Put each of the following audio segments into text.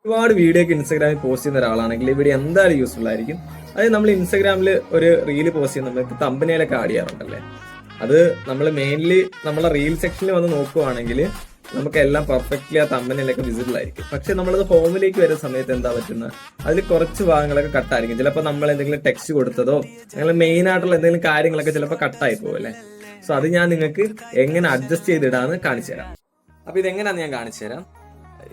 ഒരുപാട് വീഡിയോ ഒക്കെ ഇൻസ്റ്റാഗ്രാമിൽ പോസ്റ്റ് ചെയ്യുന്ന ഒരാളാണെങ്കിൽ ഇവിടെ എന്തായാലും യൂസ്ഫുൾ ആയിരിക്കും. അതായത് നമ്മൾ ഇൻസ്റ്റാഗ്രാമിൽ ഒരു റീല് പോസ്റ്റ് ചെയ്യുന്ന സമയത്ത് തമ്പനയിലൊക്കെ ആഡ് ചെയ്യാറുണ്ടല്ലേ. അത് നമ്മൾ മെയിൻലി നമ്മളെ റീൽ സെക്ഷനിൽ വന്ന് നോക്കുവാണെങ്കിൽ നമുക്ക് എല്ലാം പെർഫെക്റ്റ്ലി ആ തമ്പനയിലൊക്കെ വിസിബിൾ ആയിരിക്കും. പക്ഷെ നമ്മളത് ഹോമിലേക്ക് വരുന്ന സമയത്ത് എന്താ പറ്റുന്നത്, അതിൽ കുറച്ച് ഭാഗങ്ങളൊക്കെ കട്ടായിരിക്കും. ചിലപ്പോൾ നമ്മൾ എന്തെങ്കിലും ടെക്സ്റ്റ് കൊടുത്തതോ അങ്ങനെ മെയിൻ ആയിട്ടുള്ള എന്തെങ്കിലും കാര്യങ്ങളൊക്കെ ചിലപ്പോൾ കട്ടായി പോകും അല്ലേ. സോ അത് ഞാൻ നിങ്ങൾക്ക് എങ്ങനെ അഡ്ജസ്റ്റ് ചെയ്തിടാന്ന് കാണിച്ചു തരാം. അപ്പൊ ഇതെങ്ങനെയാന്ന് ഞാൻ കാണിച്ചു തരാം.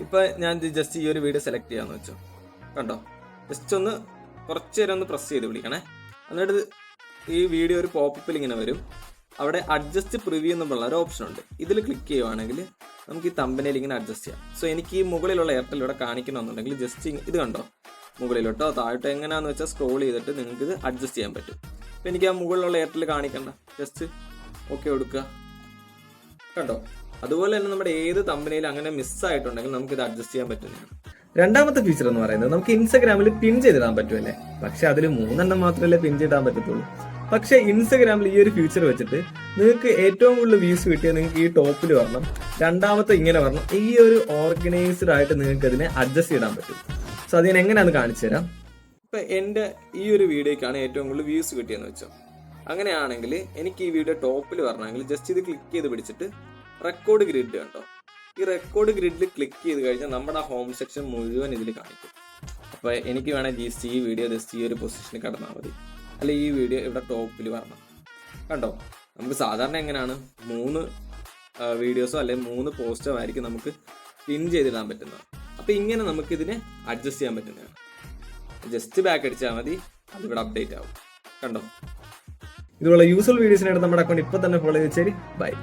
ഇപ്പൊ ഞാൻ ജസ്റ്റ് ഈ ഒരു വീഡിയോ സെലക്ട് ചെയ്യാന്ന് വെച്ചോ, കണ്ടോ, ജസ്റ്റ് ഒന്ന് കുറച്ച് നേരം ഒന്ന് പ്രസ് ചെയ്ത് വിളിക്കണേ. എന്നിട്ട് ഈ വീഡിയോ ഒരു പോപ്പപ്പിൽ ഇങ്ങനെ വരും. അവിടെ അഡ്ജസ്റ്റ് പ്രിവ്യൂ എന്നുള്ള ഒരു ഓപ്ഷൻ ഉണ്ട്. ഇതിൽ ക്ലിക്ക് ചെയ്യുവാണെങ്കിൽ നമുക്ക് ഈ തമ്പനയിൽ ഇങ്ങനെ അഡ്ജസ്റ്റ് ചെയ്യാം. സോ എനിക്ക് ഈ മുകളിലുള്ള എയർടെൽ ഇവിടെ കാണിക്കണമെന്നുണ്ടെങ്കിൽ ജസ്റ്റ് ഇത് കണ്ടോ, മുകളിലോട്ടോ താഴോട്ടോ എങ്ങനെയാന്ന് വെച്ചാൽ സ്ക്രോൾ ചെയ്തിട്ട് നിങ്ങൾക്ക് ഇത് അഡ്ജസ്റ്റ് ചെയ്യാൻ പറ്റും. അപ്പം എനിക്ക് ആ മുകളിലുള്ള എയർടെൽ കാണിക്കണ്ട, ജസ്റ്റ് ഓക്കെ കൊടുക്കുക, കണ്ടോ. അതുപോലെ തന്നെ നമ്മുടെ ഏത് തമ്പനയിൽ അങ്ങനെ മിസ്സായിട്ടുണ്ടെങ്കിൽ നമുക്ക് ഇത് അഡ്ജസ്റ്റ് ചെയ്യാൻ പറ്റുന്നതാണ്. രണ്ടാമത്തെ ഫീച്ചർ എന്ന് പറയുന്നത് നമുക്ക് ഇൻസ്റ്റാഗ്രാമിൽ പിൻ ചെയ്തിടാൻ പറ്റുമല്ലേ. പക്ഷെ അതിൽ 3 മാത്രമല്ലേ പിൻ ചെയ്തിടാൻ പറ്റത്തുള്ളൂ. പക്ഷെ ഇൻസ്റ്റാഗ്രാമിൽ ഈ ഒരു ഫീച്ചർ വെച്ചിട്ട് നിങ്ങൾക്ക് ഏറ്റവും കൂടുതൽ വ്യൂസ് കിട്ടിയാൽ നിങ്ങൾക്ക് ഈ ടോപ്പിൽ വരണം, രണ്ടാമത്തെ ഇങ്ങനെ വരണം. ഈ ഒരു ഓർഗനൈസ്ഡ് ആയിട്ട് നിങ്ങൾക്ക് അതിനെ അഡ്ജസ്റ്റ് ചെയ്താൻ പറ്റും. സോ അത് ഞാൻ എങ്ങനെയാണെന്ന് കാണിച്ചു തരാം. ഇപ്പൊ എന്റെ ഈ ഒരു വീഡിയോക്കാണ് ഏറ്റവും കൂടുതൽ വ്യൂസ് കിട്ടിയെന്ന് വെച്ചോ. അങ്ങനെയാണെങ്കിൽ എനിക്ക് ഈ വീഡിയോ ടോപ്പിൽ വരണമെങ്കിൽ ജസ്റ്റ് ഇത് ക്ലിക്ക് ചെയ്ത് പിടിച്ചിട്ട് റെക്കോർഡ് ഗ്രിഡ് കണ്ടോ, ഈ റെക്കോർഡ് ഗ്രിഡിൽ ക്ലിക്ക് ചെയ്ത് കഴിഞ്ഞാൽ നമ്മുടെ ഹോം സെക്ഷൻ മുഴുവൻ ഇതിൽ കാണിക്കും. അപ്പോൾ എനിക്ക് വേണമെങ്കിൽ ഈ വീഡിയോ ജസ്റ്റ് ഈ ഒരു പൊസിഷനിൽ കിടന്നാൽ മതി, അല്ല ഈ വീഡിയോ ഇവിടെ ടോപ്പിൽ വരണം. കണ്ടോ, നമുക്ക് സാധാരണ എങ്ങനെയാണ് 3 വീഡിയോസോ അല്ലെങ്കിൽ 3 പോസ്റ്റോ ആയിരിക്കും നമുക്ക് പിൻ ചെയ്തിടാൻ പറ്റുന്നത്. അപ്പോൾ ഇങ്ങനെ നമുക്ക് ഇതിനെ അഡ്ജസ്റ്റ് ചെയ്യാൻ പറ്റുന്നതാണ്. ജസ്റ്റ് ബാക്ക് അടിച്ചാൽ മതി, അതിവിടെ അപ്ഡേറ്റ് ആവും. കണ്ടോ, ഇതുപോലെ യൂസ്ഫുൾ വീഡിയോസിനായിട്ട് നമ്മുടെ അക്കൗണ്ട് ഇപ്പൊ തന്നെ ഫോളോ ചെയ്ത്. ശരി, ബൈ.